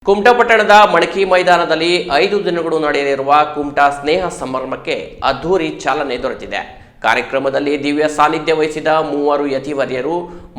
ಕುಮಟಾ ಪಟ್ಟಣದ ಮಣಕಿ ಮೈದಾನದಲ್ಲಿ 5 ದಿನಗಳು ನಡೆಯಲಿರುವ ಕುಮಟಾ ಸ್ನೇಹ ಸಮಾರಂಭಕ್ಕೆ ಅದ್ಧೂರಿ ಚಾಲನೆ ದೊರೆತಿದೆ. ಕಾರ್ಯಕ್ರಮದಲ್ಲಿ ದಿವ್ಯ ಸಾನ್ನಿಧ್ಯ ವಹಿಸಿದ 3 ಯತಿವರ್ಯರು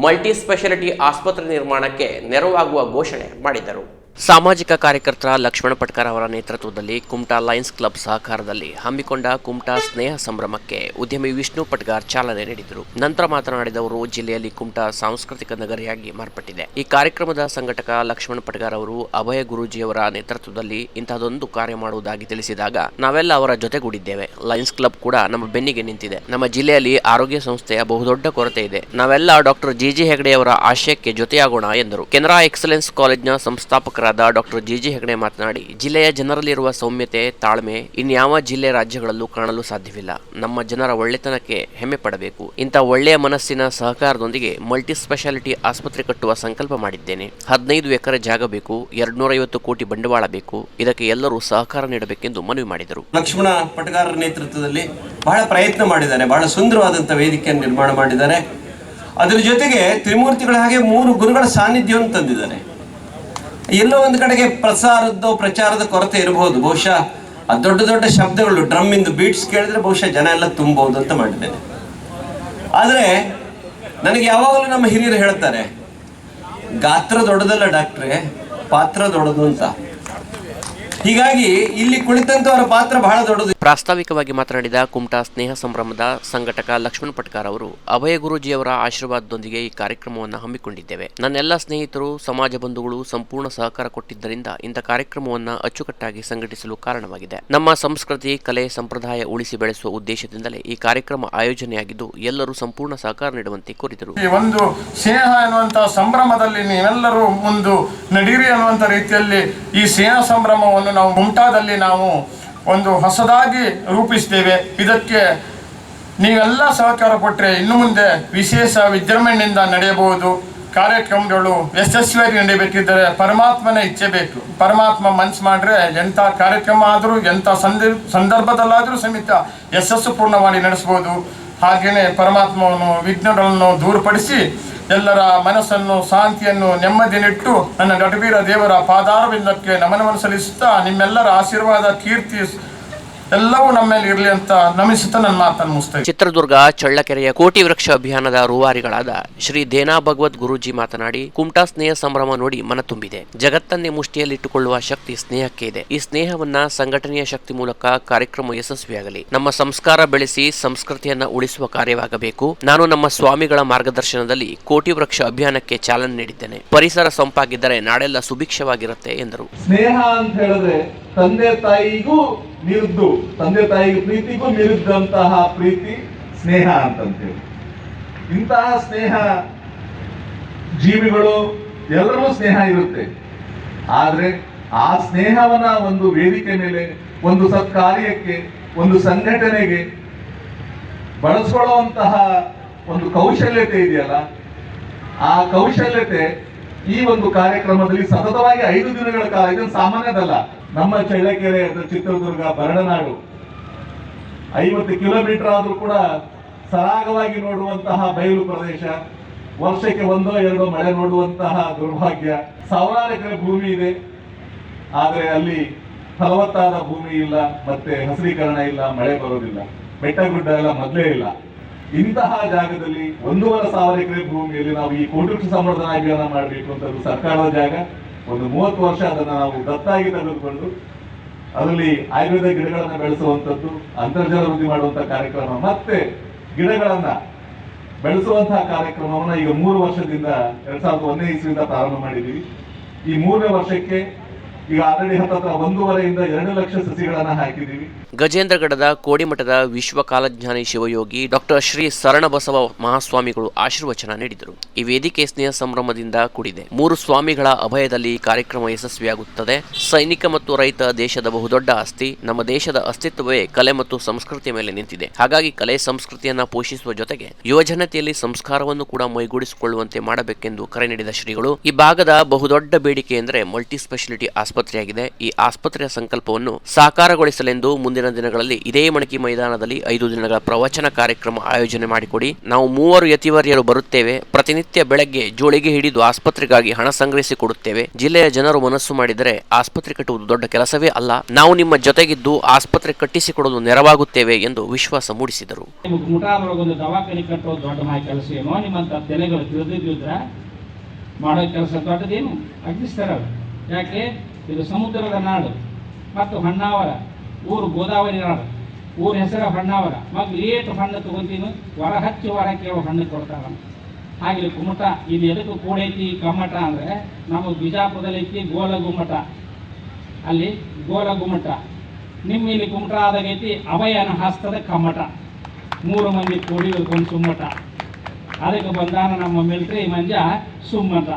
ಮಲ್ಟಿ ಸ್ಪೆಷಾಲಿಟಿ ಆಸ್ಪತ್ರೆ ನಿರ್ಮಾಣಕ್ಕೆ ನೆರವಾಗುವ ಘೋಷಣೆ ಮಾಡಿದರು. ಸಾಮಾಜಿಕ ಕಾರ್ಯಕರ್ತ ಲಕ್ಷ್ಮಣ ಪಟ್ಕರ್ ಅವರ ನೇತೃತ್ವದಲ್ಲಿ ಕುಮಟಾ ಲಯನ್ಸ್ ಕ್ಲಬ್ ಸಹಕಾರದಲ್ಲಿ ಹಮ್ಮಿಕೊಂಡ ಕುಮಟಾ ಸ್ನೇಹ ಸಂಭ್ರಮಕ್ಕೆ ಉದ್ಯಮಿ ವಿಷ್ಣು ಪಟ್ಗಾರ್ ಚಾಲನೆ ನೀಡಿದರು. ನಂತರ ಮಾತನಾಡಿದ ಅವರು, ಜಿಲ್ಲೆಯಲ್ಲಿ ಕುಮಟಾ ಸಾಂಸ್ಕೃತಿಕ ನಗರಿಯಾಗಿ ಮಾರ್ಪಟ್ಟಿದೆ. ಈ ಕಾರ್ಯಕ್ರಮದ ಸಂಘಟಕ ಲಕ್ಷ್ಮಣ ಪಟ್ಗಾರ್ ಅವರು ಅಭಯ ಗುರೂಜಿಯವರ ನೇತೃತ್ವದಲ್ಲಿ ಇಂತಹದೊಂದು ಕಾರ್ಯ ಮಾಡುವುದಾಗಿ ತಿಳಿಸಿದಾಗ ನಾವೆಲ್ಲ ಅವರ ಜೊತೆಗೂಡಿದ್ದೇವೆ. ಲಯನ್ಸ್ ಕ್ಲಬ್ ಕೂಡ ನಮ್ಮ ಬೆನ್ನಿಗೆ ನಿಂತಿದೆ. ನಮ್ಮ ಜಿಲ್ಲೆಯಲ್ಲಿ ಆರೋಗ್ಯ ಸಂಸ್ಥೆಯ ಬಹುದೊಡ್ಡ ಕೊರತೆ ಇದೆ. ನಾವೆಲ್ಲ ಡಾಕ್ಟರ್ ಜಿ ಹೆಗಡೆ ಅವರ ಆಶಯಕ್ಕೆ ಜೊತೆಯಾಗೋಣ ಎಂದರು. ಕೆನರಾ ಎಕ್ಸಲೆನ್ಸ್ ಕಾಲೇಜ್ನ ಸಂಸ್ಥಾಪಕರಾದ ಡಾಕ್ಟರ್ ಜಿ ಹೆಗಡೆ ಮಾತನಾಡಿ, ಜಿಲ್ಲೆಯ ಜನರಲ್ಲಿರುವ ಸೌಮ್ಯತೆ, ತಾಳ್ಮೆ ಇನ್ಯಾವ ಜಿಲ್ಲೆ ರಾಜ್ಯಗಳಲ್ಲೂ ಕಾಣಲು ಸಾಧ್ಯವಿಲ್ಲ. ನಮ್ಮ ಜನರ ಒಳ್ಳೆತನಕ್ಕೆ ಹೆಮ್ಮೆ ಪಡಬೇಕು. ಇಂಥ ಒಳ್ಳೆಯ ಮನಸ್ಸಿನ ಸಹಕಾರದೊಂದಿಗೆ ಮಲ್ಟಿ ಸ್ಪೆಷಾಲಿಟಿ ಆಸ್ಪತ್ರೆ ಕಟ್ಟುವ ಸಂಕಲ್ಪ ಮಾಡಿದ್ದೇನೆ. 15 ಎಕರೆ ಜಾಗ ಬೇಕು, 250 ಕೋಟಿ ಬಂಡವಾಳ ಬೇಕು. ಇದಕ್ಕೆ ಎಲ್ಲರೂ ಸಹಕಾರ ನೀಡಬೇಕೆಂದು ಮನವಿ ಮಾಡಿದರು. ಲಕ್ಷ್ಮಣ ಪಟ್ಗಾರರ ನೇತೃತ್ವದಲ್ಲಿ ಬಹಳ ಪ್ರಯತ್ನ ಮಾಡಿದ್ದಾರೆ. ಬಹಳ ಸುಂದರವಾದಂತಹ ವೇದಿಕೆಯನ್ನು ನಿರ್ಮಾಣ ಮಾಡಿದ್ದಾರೆ. ಅದರ ಜೊತೆಗೆ ತ್ರಿಮೂರ್ತಿಗಳ ಹಾಗೆ 3 ಗುರುಗಳ ಸಾನ್ನಿಧ್ಯವನ್ನು ತಂದಿದ್ದಾರೆ. ಎಲ್ಲೋ ಒಂದು ಕಡೆಗೆ ಪ್ರಚಾರದ ಕೊರತೆ ಇರಬಹುದು. ಬಹುಶಃ ದೊಡ್ಡ ದೊಡ್ಡ ಶಬ್ದಗಳು, ಡ್ರಮ್ ಇಂದು ಬೀಟ್ಸ್ ಕೇಳಿದ್ರೆ ಬಹುಶಃ ಜನ ಎಲ್ಲ ತುಂಬಬಹುದು ಅಂತ ಮಾಡಿದ್ದೇನೆ. ಆದರೆ ನನಗೆ ಯಾವಾಗಲೂ ನಮ್ಮ ಹಿರಿಯರು ಹೇಳ್ತಾರೆ, ಗಾತ್ರ ದೊಡ್ಡದಲ್ಲ ಡಾಕ್ಟ್ರೆ, ಪಾತ್ರ ದೊಡ್ಡದು ಅಂತ. ಹೀಗಾಗಿ ಇಲ್ಲಿ ಕುಳಿತಂತವರ ಪಾತ್ರ ಬಹಳ ದೊಡ್ಡದು. ಪ್ರಾಸ್ತಾವಿಕವಾಗಿ ಮಾತನಾಡಿದ ಕುಮಟಾ ಸ್ನೇಹ ಸಂಭ್ರಮದ ಸಂಘಟಕ ಲಕ್ಷ್ಮಣ ಪಟ್ಕರ್ ಅವರು, ಅಭಯ ಗುರೂಜಿಯವರ ಆಶೀರ್ವಾದದೊಂದಿಗೆ ಈ ಕಾರ್ಯಕ್ರಮವನ್ನು ಹಮ್ಮಿಕೊಂಡಿದ್ದೇವೆ. ನನ್ನೆಲ್ಲ ಸ್ನೇಹಿತರು, ಸಮಾಜ ಬಂಧುಗಳು ಸಂಪೂರ್ಣ ಸಹಕಾರ ಕೊಟ್ಟಿದ್ದರಿಂದ ಇಂಥ ಕಾರ್ಯಕ್ರಮವನ್ನು ಅಚ್ಚುಕಟ್ಟಾಗಿ ಸಂಘಟಿಸಲು ಕಾರಣವಾಗಿದೆ. ನಮ್ಮ ಸಂಸ್ಕೃತಿ, ಕಲೆ, ಸಂಪ್ರದಾಯ ಉಳಿಸಿ ಬೆಳೆಸುವ ಉದ್ದೇಶದಿಂದಲೇ ಈ ಕಾರ್ಯಕ್ರಮ ಆಯೋಜನೆಯಾಗಿದ್ದು ಎಲ್ಲರೂ ಸಂಪೂರ್ಣ ಸಹಕಾರ ನೀಡುವಂತೆ ಕೋರಿದರು. ಈ ಒಂದು ಸ್ನೇಹ ಎನ್ನುವಂತಹ ಸಂಭ್ರಮದಲ್ಲಿ ನೀವೆಲ್ಲರೂ ಮುಂದೆ ನಡೀರಿ ಅನ್ನುವಂಥ ರೀತಿಯಲ್ಲಿ ಈ ಸ್ನೇಹ ಸಂಭ್ರಮವನ್ನು ನಾವು ಕುಮಟಾದಲ್ಲಿ ನಾವು ಒಂದು ಹೊಸದಾಗಿ ರೂಪಿಸ್ತೇವೆ. ಇದಕ್ಕೆ ನೀವೆಲ್ಲ ಸಹಕಾರ ಕೊಟ್ಟರೆ ಇನ್ನು ಮುಂದೆ ವಿಶೇಷ ವಿಜೃಂಭಣೆಯಿಂದ ನಡೆಯಬಹುದು. ಕಾರ್ಯಕ್ರಮಗಳು ಯಶಸ್ವಿಯಾಗಿ ನಡೆಯಬೇಕಿದ್ದರೆ ಪರಮಾತ್ಮನ ಇಚ್ಛೆ ಬೇಕು. ಪರಮಾತ್ಮ ಮನಸ್ಸು ಮಾಡಿದ್ರೆ ಎಂಥ ಕಾರ್ಯಕ್ರಮ ಆದರೂ ಎಂಥ ಸಂದರ್ಭದಲ್ಲಾದರೂ ಸಮೇತ ಯಶಸ್ಸು ಪೂರ್ಣವಾಗಿ ನಡೆಸ್ಬೋದು. ಹಾಗೆಯೇ ಪರಮಾತ್ಮವನ್ನು ವಿಘ್ನಗಳನ್ನು ದೂರಪಡಿಸಿ ಎಲ್ಲರ ಮನಸ್ಸನ್ನು, ಶಾಂತಿಯನ್ನು, ನೆಮ್ಮದಿಯನ್ನಿಟ್ಟು ನನ್ನ ನಟವೀರ ದೇವರ ಪಾದಾರವಿಂದಕ್ಕೆ ನಮನವನ್ನು ಸಲ್ಲಿಸುತ್ತಾ ನಿಮ್ಮೆಲ್ಲರ ಆಶೀರ್ವಾದ, ಕೀರ್ತಿ ಎಲ್ಲವೂ ನಮ್ಮೇಲೆ ಇರಲಿ ಅಂತ ನಮಿಸುತ್ತಾ ನನ್ನ ಮಾತನ್ನು ಮುಗಿಸ್ತೇನೆ. ಚಿತ್ರದುರ್ಗ ಚಳ್ಳಕೆರೆಯ ಕೋಟಿ ವೃಕ್ಷ ಅಭಿಯಾನದ ರೂವಾರಿಗಳಾದ ಶ್ರೀ ದೇನಾ ಭಗವತ್ ಗುರೂಜಿ ಮಾತನಾಡಿ, ಕುಮಟಾ ಸ್ನೇಹ ಸಂಭ್ರಮ ನೋಡಿ ಮನ ತುಂಬಿದೆ. ಜಗತ್ತನ್ನೇ ಮುಷ್ಟಿಯಲ್ಲಿಟ್ಟುಕೊಳ್ಳುವ ಶಕ್ತಿ ಸ್ನೇಹಕ್ಕೆ ಇದೆ. ಈ ಸ್ನೇಹವನ್ನ ಸಂಘಟನೆಯ ಶಕ್ತಿ ಮೂಲಕ ಕಾರ್ಯಕ್ರಮ ಯಶಸ್ವಿಯಾಗಲಿ. ನಮ್ಮ ಸಂಸ್ಕಾರ ಬೆಳೆಸಿ ಸಂಸ್ಕೃತಿಯನ್ನ ಉಳಿಸುವ ಕಾರ್ಯವಾಗಬೇಕು. ನಾನು ನಮ್ಮ ಸ್ವಾಮಿಗಳ ಮಾರ್ಗದರ್ಶನದಲ್ಲಿ ಕೋಟಿ ವೃಕ್ಷ ಅಭಿಯಾನಕ್ಕೆ ಚಾಲನೆ ನೀಡಿದ್ದೇನೆ. ಪರಿಸರ ಸಂಪಾಗಿದ್ದರೆ ನಾಡೆಲ್ಲ ಸುಭಿಕ್ಷವಾಗಿರುತ್ತೆ ಎಂದರು. ಸ್ನೇಹ ಅಂತ ಹೇಳಿದ್ರೆ ತಂದೆ ತಾಯಿಗೂ ವಿರುದ್ಧ, ತಂದೆ ತಾಯಿಗೆ ಪ್ರೀತಿಗೂ ವಿರುದ್ಧಂತಹ ಪ್ರೀತಿ ಸ್ನೇಹ ಅಂತಂತೇಳಿ. ಇಂತಹ ಸ್ನೇಹ ಜೀವಿಗಳು ಎಲ್ಲರೂ ಸ್ನೇಹ ಇರುತ್ತೆ. ಆದ್ರೆ ಆ ಸ್ನೇಹವನ್ನ ಒಂದು ವೇದಿಕೆ ಮೇಲೆ, ಒಂದು ಸತ್ಕಾರ್ಯಕ್ಕೆ, ಒಂದು ಸಂಘಟನೆಗೆ ಬಳಸ್ಕೊಳ್ಳುವಂತಹ ಒಂದು ಕೌಶಲ್ಯತೆ ಇದೆಯಲ್ಲ, ಆ ಕೌಶಲ್ಯತೆ ಈ ಒಂದು ಕಾರ್ಯಕ್ರಮದಲ್ಲಿ ಸತತವಾಗಿ 5 ದಿನಗಳ ಕಾಲ, ಇದನ್ನು ಸಾಮಾನ್ಯದಲ್ಲ. ನಮ್ಮ ಚಳ್ಳಕೆರೆ, ಚಿತ್ರದುರ್ಗ, ಬರಡನಾಡು 50 ಕಿಲೋಮೀಟರ್ ಆದ್ರೂ ಕೂಡ ಸರಾಗವಾಗಿ ನೋಡುವಂತಹ ಬಯಲು ಪ್ರದೇಶ, ವರ್ಷಕ್ಕೆ 1-2 ಮಳೆ ನೋಡುವಂತಹ ದುರ್ಭಾಗ್ಯ. ಸಾವಿರಾರು ಎಕರೆ ಭೂಮಿ ಇದೆ, ಆದರೆ ಅಲ್ಲಿ ಫಲವತ್ತಾದ ಭೂಮಿ ಇಲ್ಲ, ಮತ್ತೆ ಹಸಿರೀಕರಣ ಇಲ್ಲ, ಮಳೆ ಬರೋದಿಲ್ಲ, ಬೆಟ್ಟ ಗುಡ್ಡ ಎಲ್ಲ ಮೊದಲೇ ಇಲ್ಲ. ಇಂತಹ ಜಾಗದಲ್ಲಿ 1,500 ಎಕರೆ ಭೂಮಿಯಲ್ಲಿ ನಾವು ಈ ಕೋಟಿ ವೃಕ್ಷ ಸಂವರ್ಧನಾ ಅಭಿಯಾನ ಮಾಡಬೇಕು ಅಂತ ಸರ್ಕಾರದ ಜಾಗ. ಒಂದು 30 ವರ್ಷ ಅದನ್ನು ನಾವು ದತ್ತಾಗಿ ತೆಗೆದುಕೊಂಡು ಅದರಲ್ಲಿ ಆಯುರ್ವೇದ ಗಿಡಗಳನ್ನು ಬೆಳೆಸುವಂಥದ್ದು, ಅಂತರ್ಜಲ ವೃದ್ಧಿ ಮಾಡುವಂತಹ ಕಾರ್ಯಕ್ರಮ, ಮತ್ತೆ ಗಿಡಗಳನ್ನ ಬೆಳೆಸುವಂತಹ ಕಾರ್ಯಕ್ರಮವನ್ನು ಈಗ 3 ವರ್ಷದಿಂದ 2001ನೇ ಇಸ್ವಿಯಿಂದ ಪ್ರಾರಂಭ ಮಾಡಿದ್ದೀವಿ. ಈ 3ನೇ ವರ್ಷಕ್ಕೆ ಈಗ ಆಲ್ರೆಡಿ 1.5 ರಿಂದ 2 ಲಕ್ಷ ಸಸಿಗಳನ್ನ ಹಾಕಿದ್ದೀವಿ. ಗಜೇಂದ್ರಗಡದ ಕೋಡಿಮಠದ ವಿಶ್ವ ಕಾಲಜ್ಞಾನಿ ಶಿವಯೋಗಿ ಡಾಕ್ಟರ್ ಶ್ರೀ ಶರಣಬಸವ ಮಹಾಸ್ವಾಮಿಗಳು ಆಶೀರ್ವಚನ ನೀಡಿದರು. ಈ ವೇದಿಕೆ ಸ್ನೇಹ ಸಂಭ್ರಮದಿಂದ ಕೂಡಿದೆ. 3 ಸ್ವಾಮಿಗಳ ಅಭಯದಲ್ಲಿ ಕಾರ್ಯಕ್ರಮ ಯಶಸ್ವಿಯಾಗುತ್ತದೆ. ಸೈನಿಕ ಮತ್ತು ರೈತ ದೇಶದ ಬಹುದೊಡ್ಡ ಆಸ್ತಿ. ನಮ್ಮ ದೇಶದ ಅಸ್ತಿತ್ವವೇ ಕಲೆ ಮತ್ತು ಸಂಸ್ಕೃತಿಯ ಮೇಲೆ ನಿಂತಿದೆ. ಹಾಗಾಗಿ ಕಲೆ ಸಂಸ್ಕೃತಿಯನ್ನ ಪೋಷಿಸುವ ಜೊತೆಗೆ ಯುವಜನತೆಯಲ್ಲಿ ಸಂಸ್ಕಾರವನ್ನು ಕೂಡ ಮೈಗೂಡಿಸಿಕೊಳ್ಳುವಂತೆ ಮಾಡಬೇಕೆಂದು ಕರೆ ನೀಡಿದ ಶ್ರೀಗಳು, ಈ ಭಾಗದ ಬಹುದೊಡ್ಡ ಬೇಡಿಕೆ ಎಂದರೆ ಮಲ್ಟಿ ಸ್ಪೆಷಾಲಿಟಿ ಆಸ್ಪತ್ರೆ ಆಸ್ಪತ್ರೆಯಾಗಿದೆ. ಈ ಆಸ್ಪತ್ರೆಯ ಸಂಕಲ್ಪವನ್ನು ಸಾಕಾರಗೊಳಿಸಲೆಂದು ಮುಂದಿನ ದಿನಗಳಲ್ಲಿ ಇದೇ ಮಣಕಿ ಮೈದಾನದಲ್ಲಿ 5 ದಿನಗಳ ಪ್ರವಚನ ಕಾರ್ಯಕ್ರಮ ಆಯೋಜನೆ ಮಾಡಿಕೊಡಿ. ನಾವು 3 ಯತಿವರ್ಯರು ಬರುತ್ತೇವೆ. ಪ್ರತಿನಿತ್ಯ ಬೆಳಗ್ಗೆ ಜೋಳಿಗೆ ಹಿಡಿದು ಆಸ್ಪತ್ರೆಗಾಗಿ ಹಣ ಸಂಗ್ರಹಿಸಿ ಕೊಡುತ್ತೇವೆ. ಜಿಲ್ಲೆಯ ಜನರು ಮನಸ್ಸು ಮಾಡಿದರೆ ಆಸ್ಪತ್ರೆ ಕಟ್ಟುವುದು ದೊಡ್ಡ ಕೆಲಸವೇ ಅಲ್ಲ. ನಾವು ನಿಮ್ಮ ಜೊತೆಗಿದ್ದು ಆಸ್ಪತ್ರೆ ಕಟ್ಟಿಸಿಕೊಡಲು ನೆರವಾಗುತ್ತೇವೆ ಎಂದು ವಿಶ್ವಾಸ ಮೂಡಿಸಿದರು. ಮುಟಾದೊಳಗೊಂದು ದವಾಖಾನೆ ಕಟ್ಟೋದು ದೊಡ್ಡ ಮಾಯ ಕೆಲಸ ಏನೋ ನಿಮ್ಮಂತ ತೆಲೆಗಳು ತಿಳಿದಿದ್ರೆ ಮಾಡೋ ಕೆಲಸ ದೊಡ್ಡದೇನು ಅಗ್ನಿಸ್ತಾರ. ಯಾಕೆ ಇದು ಸಮುದ್ರದ ನಾಡು ಮತ್ತು ಹೊನ್ನಾವರ ಊರು ಗೋದಾವರಿ ನಾಡು. ಊರ ಹೆಸರ ಹೊನ್ನಾವರ. ಮಗು ಏಟು ಹಣ್ಣು ತಗೊಂತೀನಿ ಹೊರ ಹಚ್ಚಿ ಹೊರ ಕೇಳೋ ಹಣ್ಣು ಕೊಡ್ತಾರ. ಹಾಗೆ ಕುಮಟ ಇದು ಎದಕ್ಕೂ ಕೂಡೈತಿ ಕಮ್ಮಟ ಅಂದರೆ ನಮ್ಮ ಬಿಜಾಪುರದಲ್ಲಿ ಐತಿ ಗೋಲ ಗುಮ್ಮಟ. ಅಲ್ಲಿ ಗೋಲ ಗುಮ್ಮಟ. ನಿಮ್ಮ ಇಲ್ಲಿ ಗುಮ್ಮಟ ಆದಾಗೈತಿ ಅಭಯನ ಹಸ್ತದ ಕಮ್ಮಟ. 3 ಮಂದಿ ಕೂಡಿ ಒಂದು ಸುಮ್ಮಟ. ಅದಕ್ಕೆ ಬಂದಾನ ನಮ್ಮ ಮಿಲಿಟರಿ ಮಂಜ ಸುಮ್ಮಟ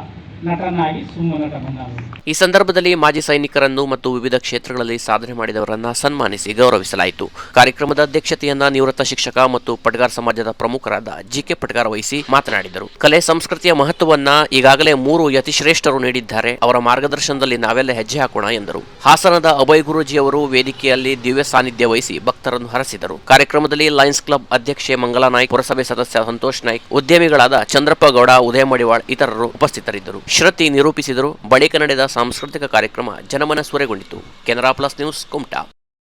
ನಟನಾಗಿ ಸುಮ್ಮನಟ ಬಂದಾನ. ಈ ಸಂದರ್ಭದಲ್ಲಿ ಮಾಜಿ ಸೈನಿಕರನ್ನು ಮತ್ತು ವಿವಿಧ ಕ್ಷೇತ್ರಗಳಲ್ಲಿ ಸಾಧನೆ ಮಾಡಿದವರನ್ನ ಸನ್ಮಾನಿಸಿ ಗೌರವಿಸಲಾಯಿತು. ಕಾರ್ಯಕ್ರಮದ ಅಧ್ಯಕ್ಷತೆಯನ್ನ ನಿವೃತ್ತ ಶಿಕ್ಷಕ ಮತ್ತು ಪಟ್ಗಾರ್ ಸಮಾಜದ ಪ್ರಮುಖರಾದ ಜಿಕೆ ಪಟ್ಗಾರ್ ವಹಿಸಿ ಮಾತನಾಡಿದರು. ಕಲೆ ಸಂಸ್ಕೃತಿಯ ಮಹತ್ವವನ್ನ ಈಗಾಗಲೇ 3 ಯತಿಶ್ರೇಷ್ಠರು ನೀಡಿದ್ದಾರೆ. ಅವರ ಮಾರ್ಗದರ್ಶನದಲ್ಲಿ ನಾವೆಲ್ಲ ಹೆಜ್ಜೆ ಹಾಕೋಣ ಎಂದರು. ಹಾಸನದ ಅಭಯ್ ಗುರೂಜಿ ಅವರು ವೇದಿಕೆಯಲ್ಲಿ ದಿವ್ಯ ಸಾನ್ನಿಧ್ಯ ವಹಿಸಿ ಭಕ್ತರನ್ನು ಹರಸಿದರು. ಕಾರ್ಯಕ್ರಮದಲ್ಲಿ ಲಯನ್ಸ್ ಕ್ಲಬ್ ಅಧ್ಯಕ್ಷೆ ಮಂಗಲಾ ನಾಯ್ಕ್, ಪುರಸಭೆ ಸದಸ್ಯ ಸಂತೋಷ್ ನಾಯ್ಕ್, ಉದ್ಯಮಿಗಳಾದ ಚಂದ್ರಪ್ಪ ಗೌಡ, ಉದಯ ಮಡಿವಾಳ್ ಇತರರು ಉಪಸ್ಥಿತರಿದ್ದರು. ಶ್ರುತಿ ನಿರೂಪಿಸಿದರು. ಬಳಿಕ ನಡೆದ ಸಾಂಸ್ಕೃತಿಕ ಕಾರ್ಯಕ್ರಮ ಜನಮನ ಸೂರೆಗೊಂಡಿತು. Canara plus news Kumta.